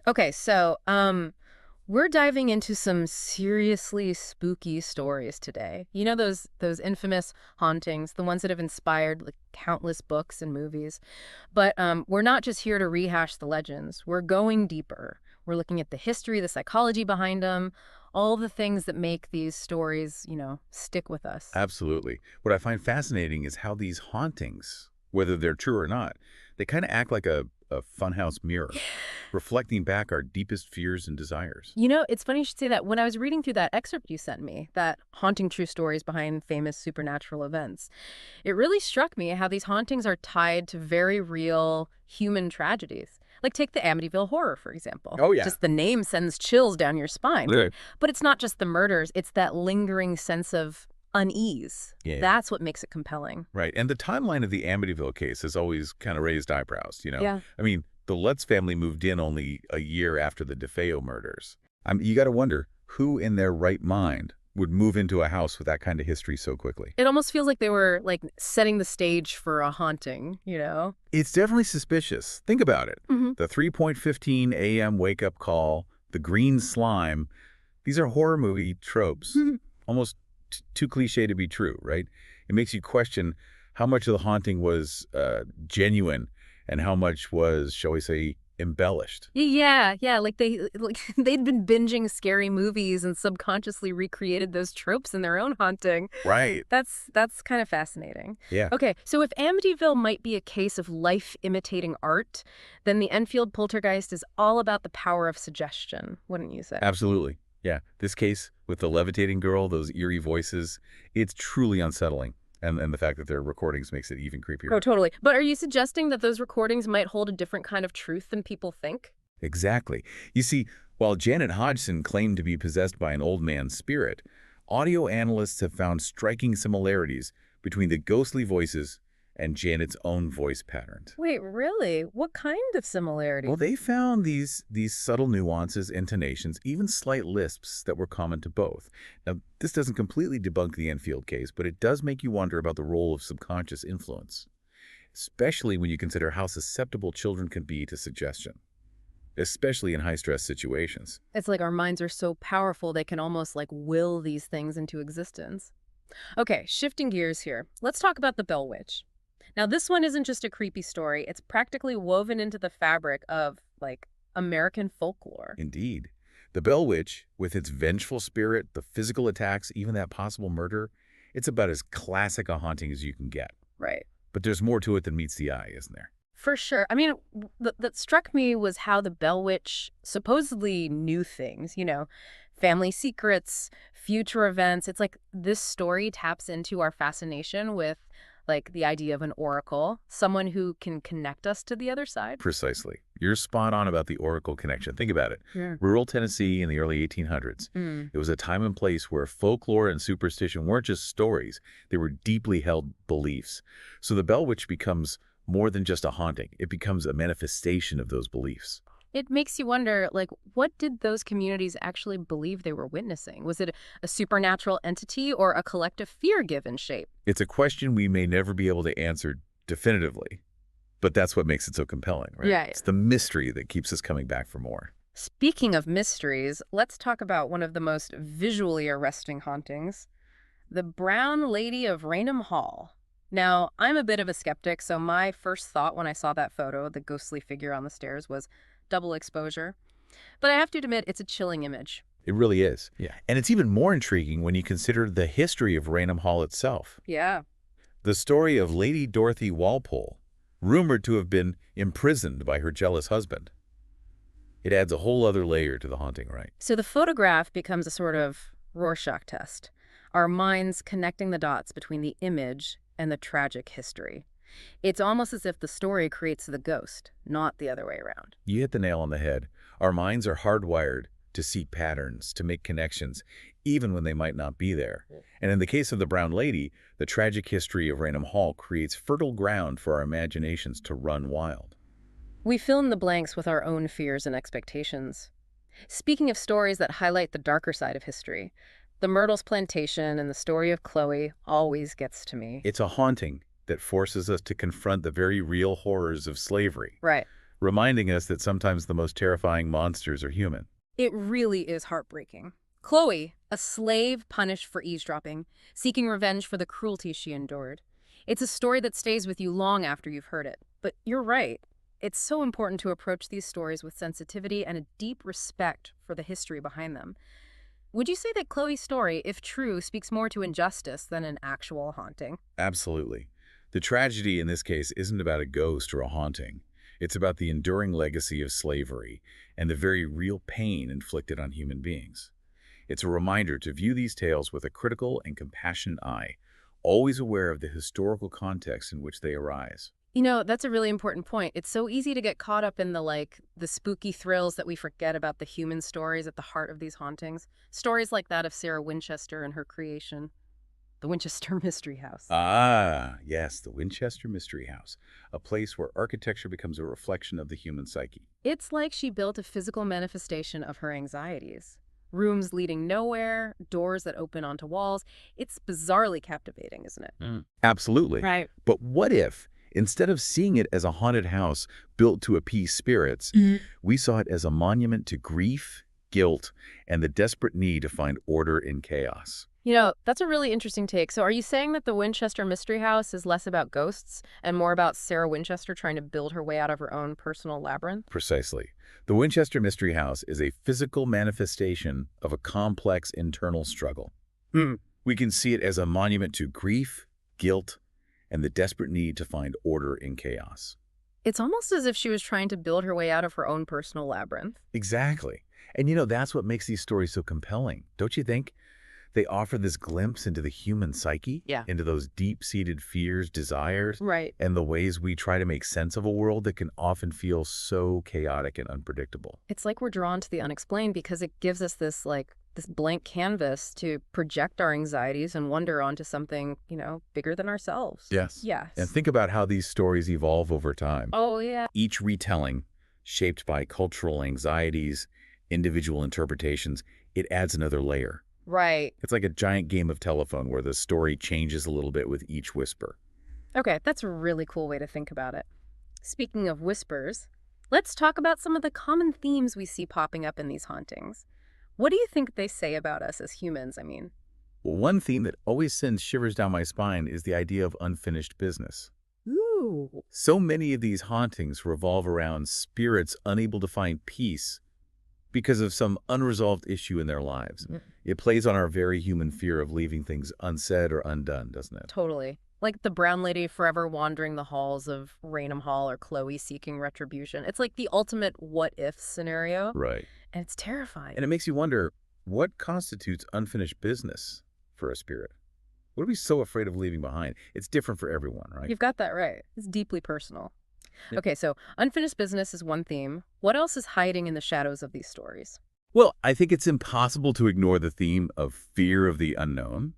Okay, so we're diving into some seriously spooky stories today. You know those infamous hauntings, the ones that have inspired like countless books and movies. But we're not just here to rehash the legends. We're going deeper. We're looking at the history, the psychology behind them, all the things that make these stories, stick with us. Absolutely. What I find fascinating is how these hauntings, whether they're true or not, they kind of act like a funhouse mirror, reflecting back our deepest fears and desires. It's funny you should say that. When I was reading through that excerpt you sent me, that haunting true stories behind famous supernatural events, it really struck me how these hauntings are tied to very real human tragedies. Like take the Amityville horror, for example. Oh, yeah. Just the name sends chills down your spine. Yeah. But it's not just the murders, it's that lingering sense of unease. Yeah. That's what makes it compelling. Right. And the timeline of the Amityville case has always kind of raised eyebrows. Yeah. I mean, the Lutz family moved in only a year after the DeFeo murders. You got to wonder who in their right mind would move into a house with that kind of history so quickly. It almost feels like they were like setting the stage for a haunting. It's definitely suspicious. Think about it. Hmm. The 3:15 a.m. wake-up call, the green slime, these are horror movie tropes. Almost too cliche to be true, right? It makes you question how much of the haunting was genuine and how much was, shall we say, embellished. Yeah, like they'd been binging scary movies and subconsciously recreated those tropes in their own haunting. Right. That's kind of fascinating. Yeah, Okay, so if Amityville might be a case of life imitating art, then the Enfield poltergeist is all about the power of suggestion, wouldn't you say? absolutely. Yeah, this case with the levitating girl, those eerie voices, it's truly unsettling. And the fact that they're recordings makes it even creepier. Oh, totally. But are you suggesting that those recordings might hold a different kind of truth than people think? Exactly. You see, while Janet Hodgson claimed to be possessed by an old man's spirit, audio analysts have found striking similarities between the ghostly voices and Janet's own voice patterns. Wait, really? What kind of similarity? Well, they found these subtle nuances, intonations, even slight lisps that were common to both. Now, this doesn't completely debunk the Enfield case, but it does make you wonder about the role of subconscious influence, especially when you consider how susceptible children can be to suggestion, especially in high-stress situations. It's like our minds are so powerful they can almost like will these things into existence. Okay, shifting gears here. Let's talk about the Bell Witch. Now, this one isn't just a creepy story. It's practically woven into the fabric of, like, American folklore. Indeed. The Bell Witch, with its vengeful spirit, the physical attacks, even that possible murder, it's about as classic a haunting as you can get. Right. But there's more to it than meets the eye, isn't there? For sure. I mean, that struck me was how the Bell Witch supposedly knew things, family secrets, future events. It's like this story taps into our fascination with like the idea of an oracle, someone who can connect us to the other side. Precisely. You're spot on about the Oracle connection. Think about it. Yeah. Rural Tennessee in the early 1800s. It was a time and place where folklore and superstition weren't just stories. They were deeply held beliefs. So the Bell Witch becomes more than just a haunting. It becomes a manifestation of those beliefs. It makes you wonder, like, what did those communities actually believe they were witnessing? Was it a supernatural entity or a collective fear given shape? It's a question we may never be able to answer definitively, but that's what makes it so compelling, right? Yeah. It's the mystery that keeps us coming back for more. Speaking of mysteries, let's talk about one of the most visually arresting hauntings, the Brown Lady of Raynham Hall. Now, I'm a bit of a skeptic, so my first thought when I saw that photo, the ghostly figure on the stairs, was double exposure. But I have to admit, it's a chilling image. It really is. Yeah. And it's even more intriguing when you consider the history of Raynham Hall itself. Yeah. The story of Lady Dorothy Walpole, rumored to have been imprisoned by her jealous husband. It adds a whole other layer to the haunting, right? So the photograph becomes a sort of Rorschach test, our minds connecting the dots between the image and the tragic history. It's almost as if the story creates the ghost, not the other way around. You hit the nail on the head. Our minds are hardwired to see patterns, to make connections, even when they might not be there. And in the case of the Brown Lady, the tragic history of Raynham Hall creates fertile ground for our imaginations to run wild. We fill in the blanks with our own fears and expectations. Speaking of stories that highlight the darker side of history, the Myrtle's Plantation and the story of Chloe always gets to me. It's a haunting that forces us to confront the very real horrors of slavery. Right. reminding us that sometimes the most terrifying monsters are human. It really is heartbreaking. Chloe, a slave punished for eavesdropping, seeking revenge for the cruelty she endured. It's a story that stays with you long after you've heard it. But you're right. It's so important to approach these stories with sensitivity and a deep respect for the history behind them. Would you say that Chloe's story, if true, speaks more to injustice than an actual haunting? Absolutely. The tragedy in this case isn't about a ghost or a haunting. It's about the enduring legacy of slavery and the very real pain inflicted on human beings. It's a reminder to view these tales with a critical and compassionate eye, always aware of the historical context in which they arise. You know, that's a really important point. It's so easy to get caught up in the spooky thrills that we forget about the human stories at the heart of these hauntings. Stories like that of Sarah Winchester and her creation, the Winchester Mystery House. Ah, yes, the Winchester Mystery House, a place where architecture becomes a reflection of the human psyche. It's like she built a physical manifestation of her anxieties. Rooms leading nowhere, doors that open onto walls. It's bizarrely captivating, isn't it? Absolutely. Right. But what if, instead of seeing it as a haunted house built to appease spirits, we saw it as a monument to grief, guilt, and the desperate need to find order in chaos? You know, that's a really interesting take. So are you saying that the Winchester Mystery House is less about ghosts and more about Sarah Winchester trying to build her way out of her own personal labyrinth? Precisely. The Winchester Mystery House is a physical manifestation of a complex internal struggle. We can see it as a monument to grief, guilt, and the desperate need to find order in chaos. It's almost as if she was trying to build her way out of her own personal labyrinth. Exactly. And that's what makes these stories so compelling, don't you think? They offer this glimpse into the human psyche, Yeah. into those deep-seated fears, desires, Right. and the ways we try to make sense of a world that can often feel so chaotic and unpredictable. It's like we're drawn to the unexplained because it gives us this blank canvas to project our anxieties and wonder onto something, bigger than ourselves. Yes. Yes. And think about how these stories evolve over time. Oh, yeah. Each retelling, shaped by cultural anxieties, individual interpretations, it adds another layer. Right. It's like a giant game of telephone where the story changes a little bit with each whisper. Okay, that's a really cool way to think about it. Speaking of whispers, let's talk about some of the common themes we see popping up in these hauntings. What do you think they say about us as humans, I mean? Well, one theme that always sends shivers down my spine is the idea of unfinished business. Ooh. So many of these hauntings revolve around spirits unable to find peace because of some unresolved issue in their lives. It plays on our very human fear of leaving things unsaid or undone, doesn't it? Totally. Like the brown lady forever wandering the halls of Raynham Hall or Chloe seeking retribution. It's like the ultimate what-if scenario, Right. and it's terrifying. And it makes you wonder, what constitutes unfinished business for a spirit? What are we so afraid of leaving behind? It's different for everyone, right? You've got that right. It's deeply personal. Yeah. Okay, so unfinished business is one theme. What else is hiding in the shadows of these stories? Well, I think it's impossible to ignore the theme of fear of the unknown.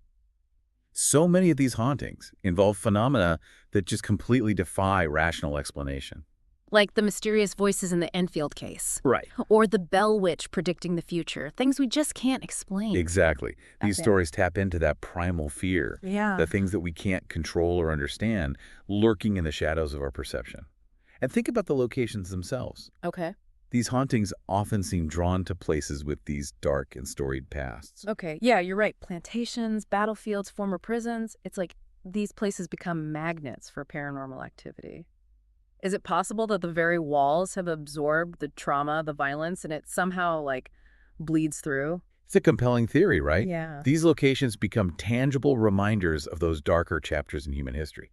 So many of these hauntings involve phenomena that just completely defy rational explanation. Like the mysterious voices in the Enfield case. Right. Or the Bell Witch predicting the future. Things we just can't explain. Exactly. These That's it. stories tap into that primal fear, Yeah. the things that we can't control or understand, lurking in the shadows of our perception. And think about the locations themselves. Okay. These hauntings often seem drawn to places with these dark and storied pasts. Okay. Yeah, you're right. Plantations, battlefields, former prisons. It's like these places become magnets for paranormal activity. Is it possible that the very walls have absorbed the trauma, the violence, and it somehow, bleeds through? It's a compelling theory, right? Yeah. These locations become tangible reminders of those darker chapters in human history.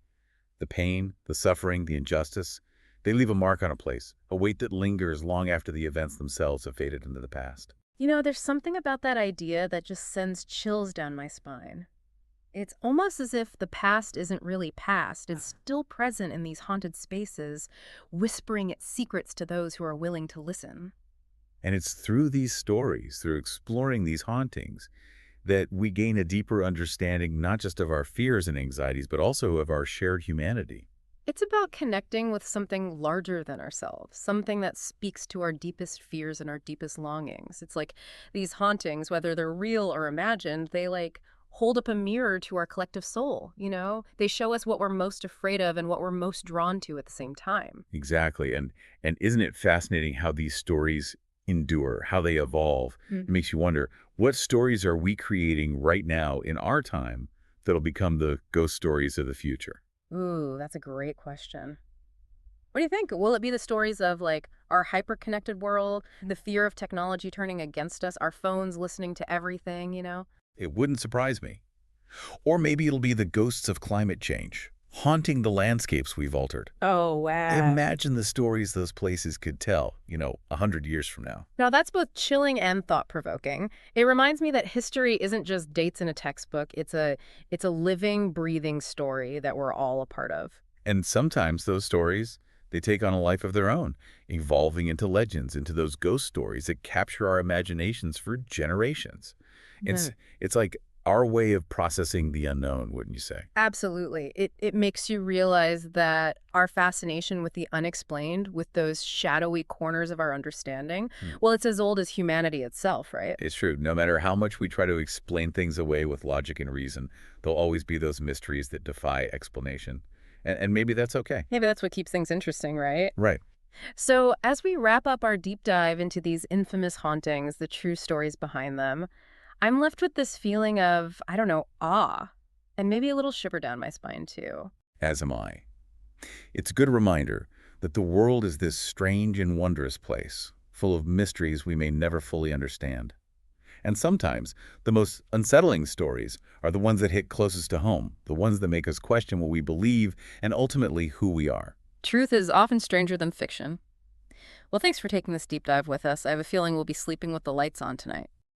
The pain, the suffering, the injustice, they leave a mark on a place, a weight that lingers long after the events themselves have faded into the past. There's something about that idea that just sends chills down my spine. It's almost as if the past isn't really past. It's still present in these haunted spaces, whispering its secrets to those who are willing to listen. And it's through these stories, through exploring these hauntings, that we gain a deeper understanding not just of our fears and anxieties, but also of our shared humanity. It's about connecting with something larger than ourselves, something that speaks to our deepest fears and our deepest longings. It's like these hauntings, whether they're real or imagined, they hold up a mirror to our collective soul, They show us what we're most afraid of and what we're most drawn to at the same time. Exactly. And isn't it fascinating how these stories endure, how they evolve? It makes you wonder, what stories are we creating right now in our time that'll become the ghost stories of the future? Ooh, that's a great question. What do you think? Will it be the stories of like our hyper-connected world, the fear of technology turning against us, our phones listening to everything? It wouldn't surprise me. Or maybe it'll be the ghosts of climate change, haunting the landscapes we've altered. Oh, wow. Imagine the stories those places could tell, 100 years from now. Now, that's both chilling and thought-provoking. It reminds me that history isn't just dates in a textbook. It's a living, breathing story that we're all a part of. And sometimes those stories, they take on a life of their own, evolving into legends, into those ghost stories that capture our imaginations for generations. Yeah. It's like our way of processing the unknown, wouldn't you say? Absolutely. It makes you realize that our fascination with the unexplained, with those shadowy corners of our understanding, Hmm. well, it's as old as humanity itself, right? It's true. No matter how much we try to explain things away with logic and reason, there'll always be those mysteries that defy explanation. And maybe that's okay. Maybe that's what keeps things interesting, right? Right. So, as we wrap up our deep dive into these infamous hauntings, the true stories behind them, I'm left with this feeling of, I don't know, awe, and maybe a little shiver down my spine, too. As am I. It's a good reminder that the world is this strange and wondrous place, full of mysteries we may never fully understand. And sometimes the most unsettling stories are the ones that hit closest to home, the ones that make us question what we believe and ultimately who we are. Truth is often stranger than fiction. Well, thanks for taking this deep dive with us. I have a feeling we'll be sleeping with the lights on tonight.